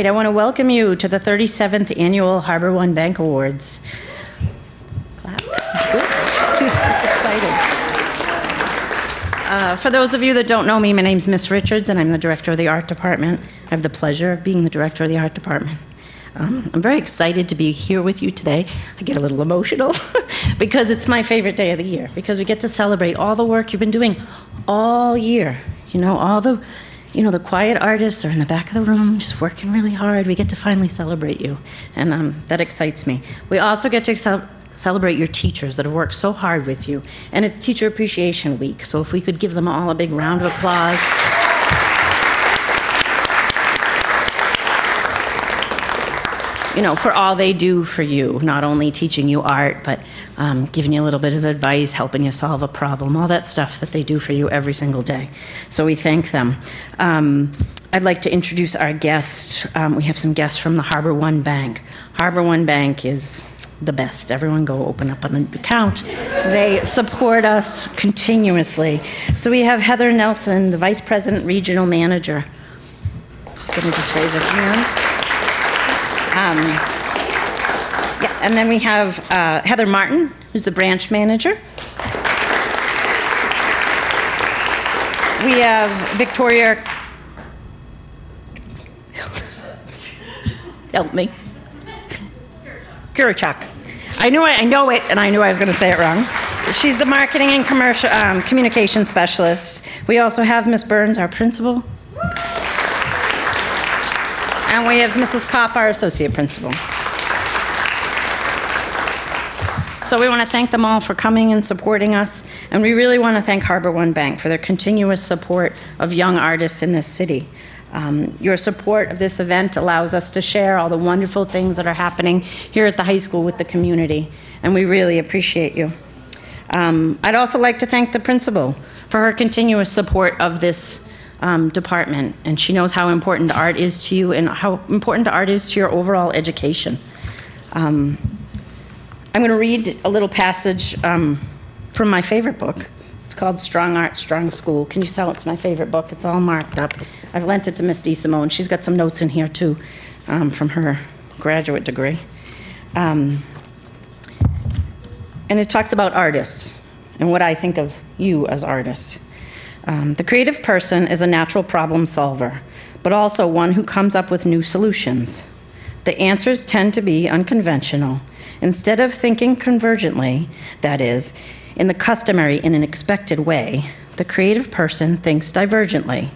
right, I want to welcome you to the 37th Annual Harbor One Bank Awards. Clap. Good. It's exciting. For those of you that don't know me, my name's Miss Richards, and I'm the director of the art department. I have the pleasure of being the director of the art department. I'm very excited to be here with you today. I get a little emotional because it's my favorite day of the year, because we get to celebrate all the work you've been doing all year. You know, all the, the quiet artists are in the back of the room just working really hard. We get to finally celebrate you, and that excites me. We also get to celebrate your teachers that have worked so hard with you, and it's Teacher Appreciation Week, so if we could give them all a big round of applause. For all they do for you, not only teaching you art, but giving you a little bit of advice, helping you solve a problem, all that stuff that they do for you every single day. So we thank them. I'd like to introduce our guest. We have some guests from the Harbor One Bank. Harbor One Bank is the best. Everyone go open up an account. They support us continuously. So we have Heather Nelson, the Vice President, Regional Manager. She's going to just raise her hand. And then we have Heather Martin, who's the branch manager. We have Victoria, help me, Kurachak. I know it, and I knew I was going to say it wrong. She's the marketing and commercial communication specialist. We also have Miss Burns, our principal. And we have Mrs. Kopp, our associate principal. So we want to thank them all for coming and supporting us. And we really want to thank Harbor One Bank for their continuous support of young artists in this city. Your support of this event allows us to share all the wonderful things that are happening here at the high school with the community. And we really appreciate you. I'd also like to thank the principal for her continuous support of this department, and she knows how important art is to you and how important art is to your overall education. I'm going to read a little passage from my favorite book. It's called Strong Art, Strong School. Can you tell it's my favorite book? It's all marked up. I've lent it to Miss DeSimone. She's got some notes in here too from her graduate degree. And it talks about artists and what I think of you as artists. The creative person is a natural problem solver, but also one who comes up with new solutions. The answers tend to be unconventional. Instead of thinking convergently, that is, in the customary and an expected way, the creative person thinks divergently,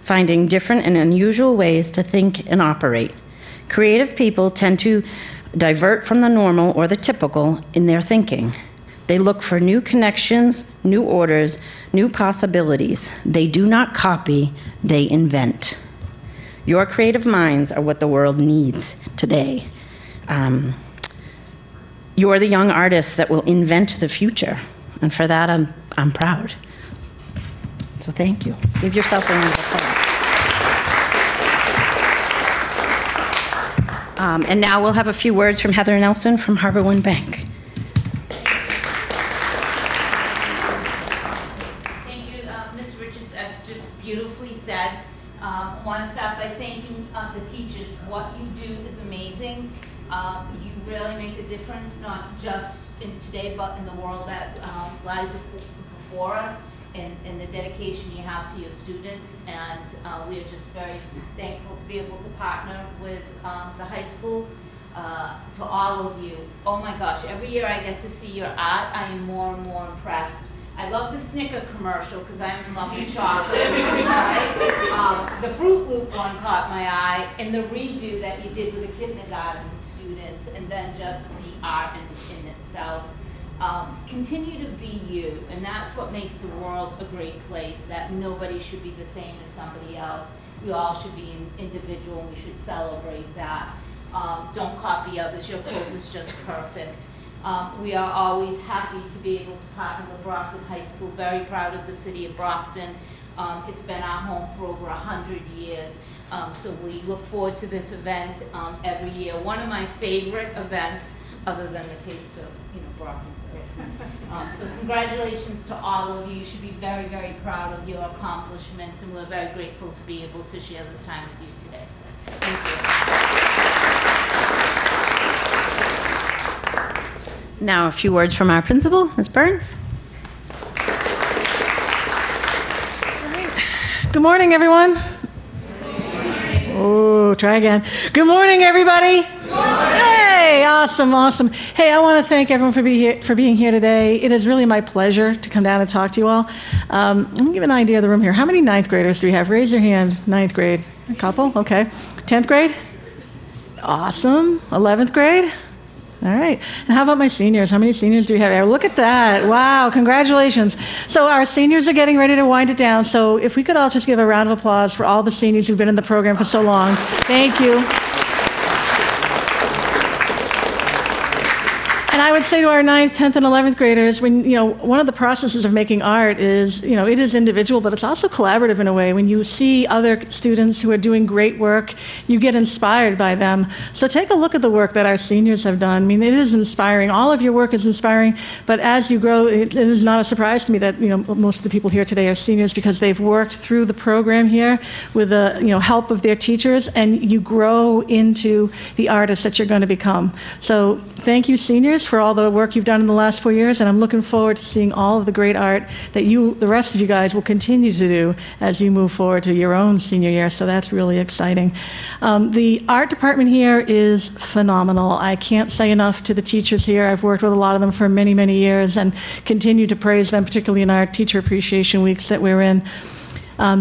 finding different and unusual ways to think and operate. Creative people tend to divert from the normal or the typical in their thinking. They look for new connections, new orders, new possibilities. They do not copy, they invent. Your creative minds are what the world needs today. You're the young artists that will invent the future. And for that, I'm proud. So thank you. Give yourself a round of applause. And now we'll have a few words from Heather Nelson from Harbor One Bank. I want to start by thanking the teachers. What you do is amazing. You really make a difference, not just in today, but in the world that lies before us, and the dedication you have to your students. And we are just very thankful to be able to partner with the high school. To all of you, oh my gosh, every year I get to see your art, I am more and more impressed. I love the Snicker commercial because I'm in love with chocolate. Right? The Fruit Loop one caught my eye, and the redo that you did with the kindergarten students, and then just the art in itself. Continue to be you, and that's what makes the world a great place, that nobody should be the same as somebody else. We all should be individual, and we should celebrate that. Don't copy others. Your quote was just perfect. We are always happy to be able to partner with Brockton High School. Very proud of the city of Brockton. It's been our home for over 100 years. So we look forward to this event every year. One of my favorite events, other than the Taste of Brockton. So congratulations to all of you. You should be very, very proud of your accomplishments, and we're very grateful to be able to share this time with you today. Now a few words from our principal, Ms. Burns. Good morning, everyone. Oh, try again. Good morning, everybody. Good morning. Hey, awesome, awesome. Hey, I want to thank everyone for being here today. It is really my pleasure to come down and talk to you all. Let me give an idea of the room here. How many ninth graders do we have? Raise your hand. Ninth grade. A couple? Okay. 10th grade? Awesome. 11th grade? All right. And how about my seniors? How many seniors do we have? Look at that. Wow. Congratulations. So our seniors are getting ready to wind it down. So if we could all just give a round of applause for all the seniors who've been in the program for so long. Thank you. And I would say to our 9th, 10th, and 11th graders, one of the processes of making art is, it is individual, but it's also collaborative in a way. When you see other students who are doing great work, you get inspired by them. So take a look at the work that our seniors have done. I mean, it is inspiring. All of your work is inspiring, but as you grow, it is not a surprise to me that, most of the people here today are seniors because they've worked through the program here with the, help of their teachers, and you grow into the artists that you're going to become. So thank you, seniors, for all the work you've done in the last 4 years, and I'm looking forward to seeing all of the great art that the rest of you guys will continue to do as you move forward to your own senior year, so that's really exciting. The art department here is phenomenal. I can't say enough to the teachers here. I've worked with a lot of them for many, many years and continue to praise them, particularly in our Teacher Appreciation Weeks that we're in.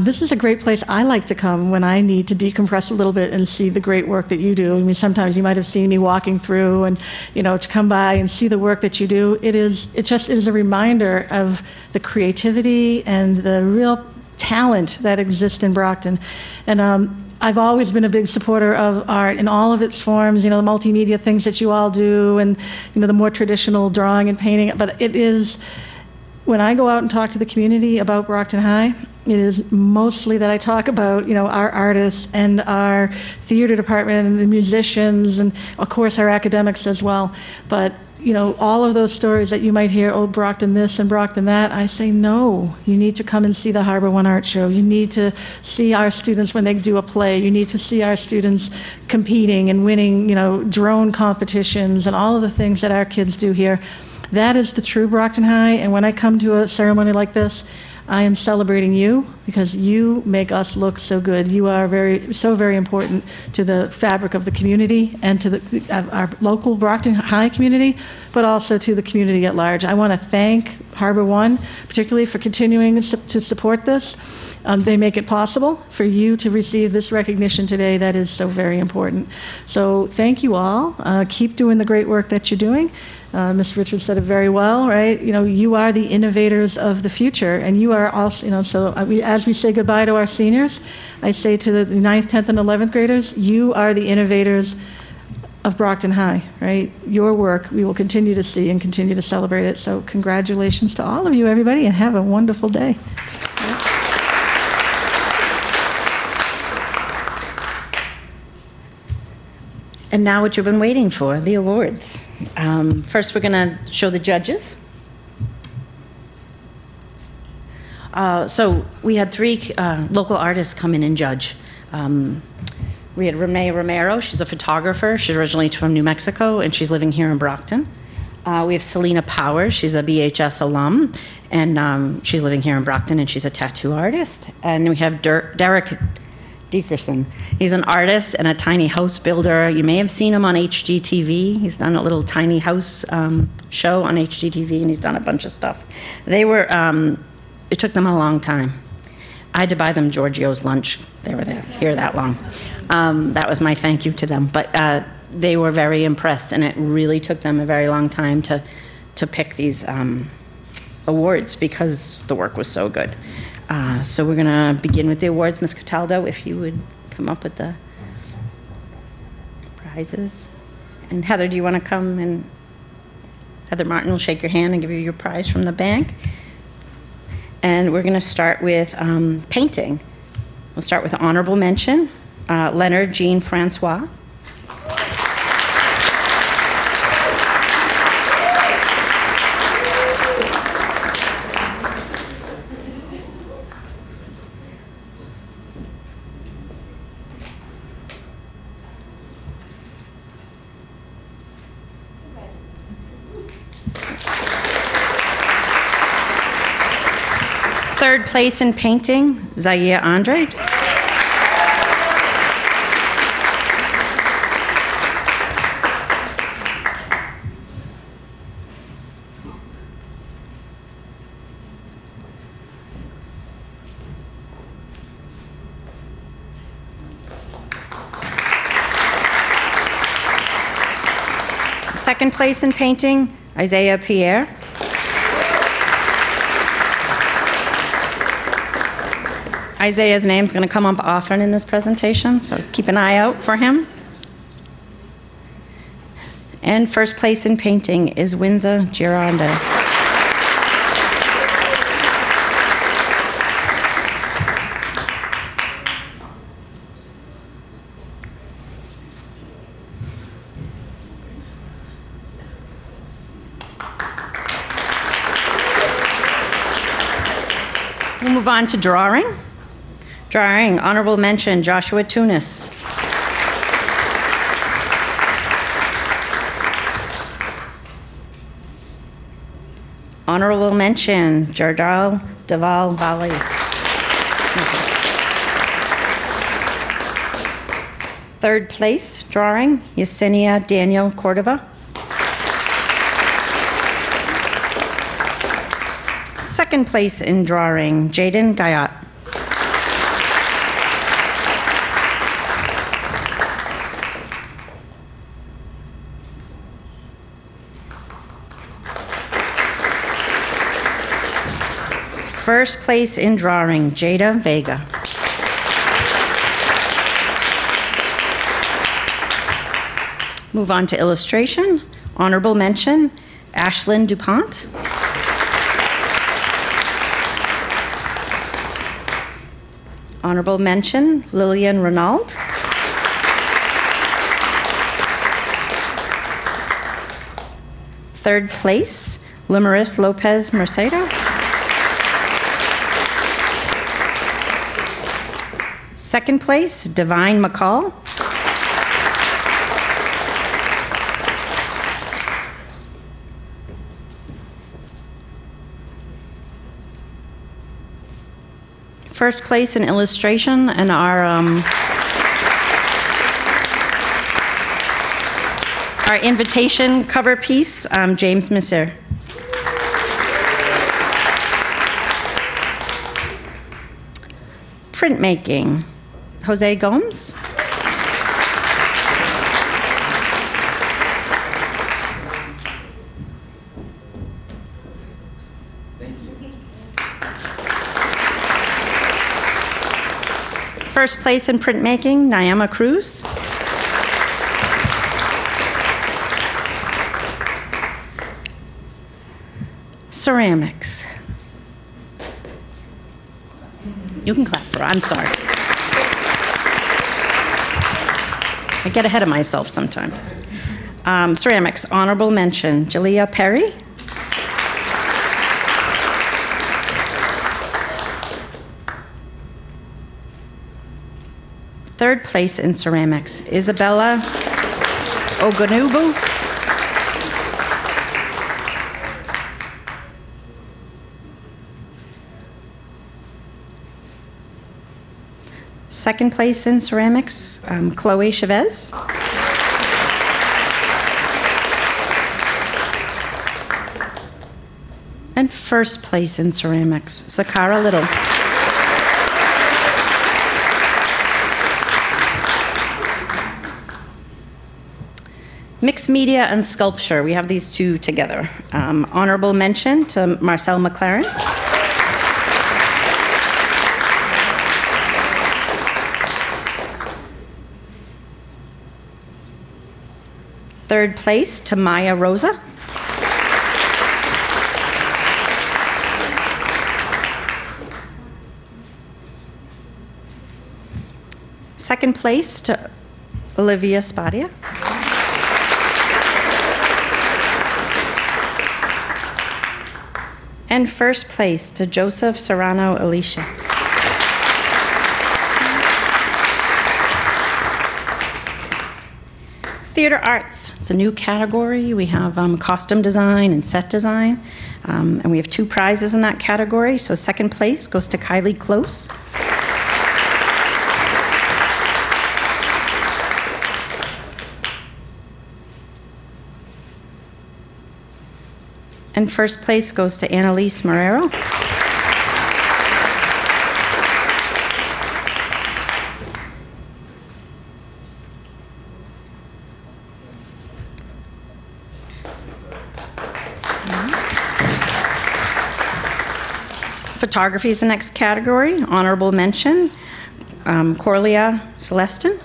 This is a great place I like to come when I need to decompress a little bit and see the great work that you do. I mean, sometimes you might have seen me walking through and, to come by and see the work that you do. It is a reminder of the creativity and the real talent that exists in Brockton. And I've always been a big supporter of art in all of its forms, the multimedia things that you all do and, the more traditional drawing and painting. But it is, when I go out and talk to the community about Brockton High, it is mostly that I talk about, our artists and our theater department and the musicians and, of course, our academics as well. But, all of those stories that you might hear, oh, Brockton this and Brockton that, I say, no, you need to come and see the Harbor One Art Show. You need to see our students when they do a play. You need to see our students competing and winning, drone competitions and all of the things that our kids do here. That is the true Brockton High, and when I come to a ceremony like this, I am celebrating you because you make us look so good. You are so very important to the fabric of the community and to our local Brockton High community, but also to the community at large. I want to thank Harbor One, particularly for continuing to support this. They make it possible for you to receive this recognition today. That is so very important. So thank you all. Keep doing the great work that you're doing. Ms. Richards said it very well, right? You are the innovators of the future, and you are also, so as we say goodbye to our seniors, I say to the 9th, 10th, and 11th graders, you are the innovators of Brockton High, right? Your work, we will continue to see and continue to celebrate it. So congratulations to all of you, everybody, and have a wonderful day. And now what you've been waiting for, the awards. First, we're going to show the judges. So we had 3 local artists come in and judge. We had Renee Romero. She's a photographer. She's originally from New Mexico, and she's living here in Brockton. We have Selena Powers. She's a BHS alum, and she's living here in Brockton, and she's a tattoo artist. And we have Derek Dickerson. He's an artist and a tiny house builder. You may have seen him on HGTV. He's done a little tiny house show on HGTV, and he's done a bunch of stuff. They were, it took them a long time. I had to buy them Giorgio's lunch. They were there, here that long. That was my thank you to them. But they were very impressed, and it really took them a very long time to pick these awards because the work was so good. So we're going to begin with the awards. Ms. Cataldo, if you would come up with the prizes. And Heather, do you want to come? And Heather Martin will shake your hand and give you your prize from the bank. And we're going to start with painting. We'll start with honorable mention, Leonard Jean Francois. Third place in painting, Zaire Andrade. Second place in painting, Isaiah Pierre. Isaiah's name's going to come up often in this presentation, so keep an eye out for him. And first place in painting is Windsor Gironda. We'll move on to drawing. Drawing, honorable mention, Joshua Tunis. Honorable mention, Jardal Deval Valley. Third place, drawing, Yesenia Daniel Cordova. Second place in drawing, Jaden Guyot. First place in drawing, Jada Vega. Move on to illustration. Honorable mention, Ashlyn DuPont. Honorable mention, Lillian Renaud. Third place, Limaris Lopez Mercedes. Second place, Divine McCall. First place in illustration, and our invitation cover piece, James Misser. Printmaking, Jose Gomes. First place in printmaking, Naima Cruz. Ceramics. You can clap for her, I'm sorry. I get ahead of myself sometimes. Ceramics, honorable mention, Jalea Perry. Third place in ceramics, Isabella Oganubu. Second place in ceramics, Chloe Chavez. And first place in ceramics, Sakara Little. Mixed media and sculpture, we have these two together. Honorable mention to Marcel McLaren. Third place to Maya Rosa. Second place to Olivia Spadia. And first place to Joseph Serrano Alicia. theater arts. It's a new category. We have costume design and set design, and we have 2 prizes in that category. So second place goes to Kylie Close. And first place goes to Annalise Marrero. Photography is the next category. Honorable mention, Corlia Celestin.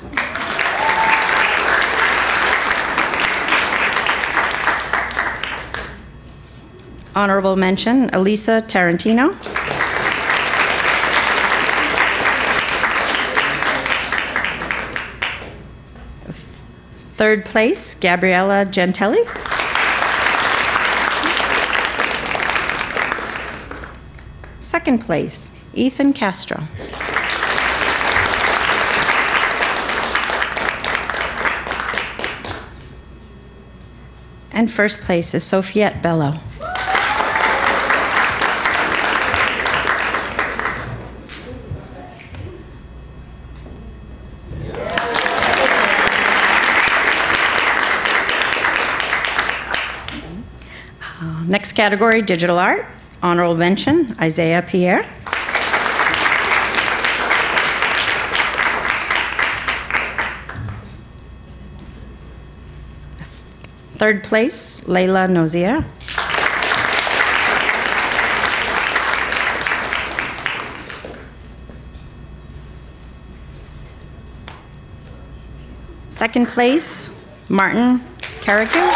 Honorable mention, Elisa Tarantino. Third place, Gabriella Gentili. Second place, Ethan Castro. And first place is Sofiette Bello. Next category, digital art. Honorable mention, Isaiah Pierre. Third place, Layla Nozier. Second place, Martin Carrico.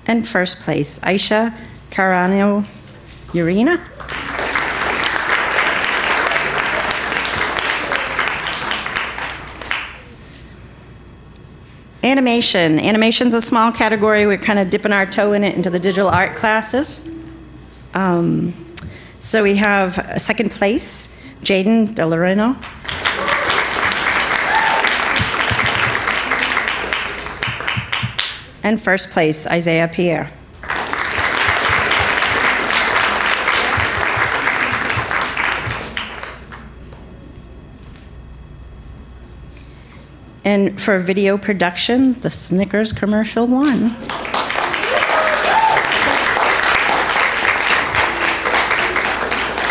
And first place, Aisha Carano Urina. Animation. Animation's a small category. We're kind of dipping our toe in it into the digital art classes. So we have second place, Jaden Deloreno. And first place, Isaiah Pierre. And for video production, the Snickers commercial won.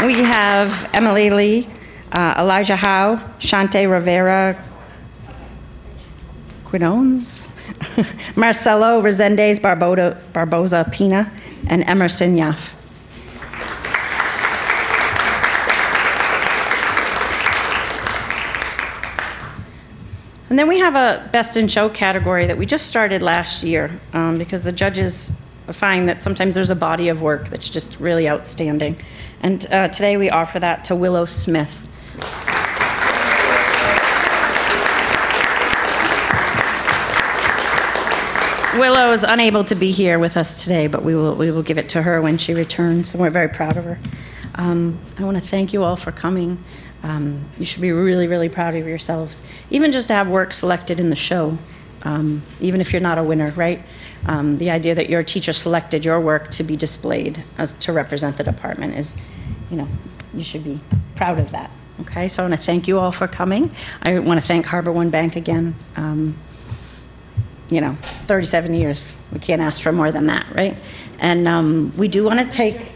We have Emily Lee, Elijah Howe, Shante Rivera Quinones, Marcelo Resendez Barboza Pina, and Emerson Yaff. And then we have a Best in Show category that we just started last year because the judges find that sometimes there's a body of work that's just really outstanding. And today we offer that to Willow Smith. Willow is unable to be here with us today, but we will give it to her when she returns, and we're very proud of her. I want to thank you all for coming. You should be really, really proud of yourselves. Even just to have work selected in the show, even if you're not a winner, right? The idea that your teacher selected your work to be displayed as to represent the department is, you know, you should be proud of that. Okay, so I want to thank you all for coming. I want to thank Harbor One Bank again. You know, 37 years. We can't ask for more than that, right? And we do want to take,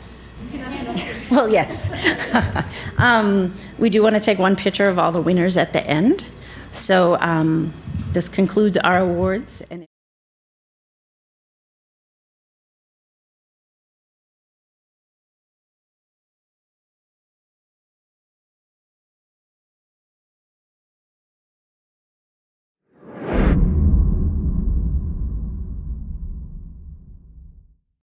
well, yes. We do want to take one picture of all the winners at the end. So this concludes our awards. And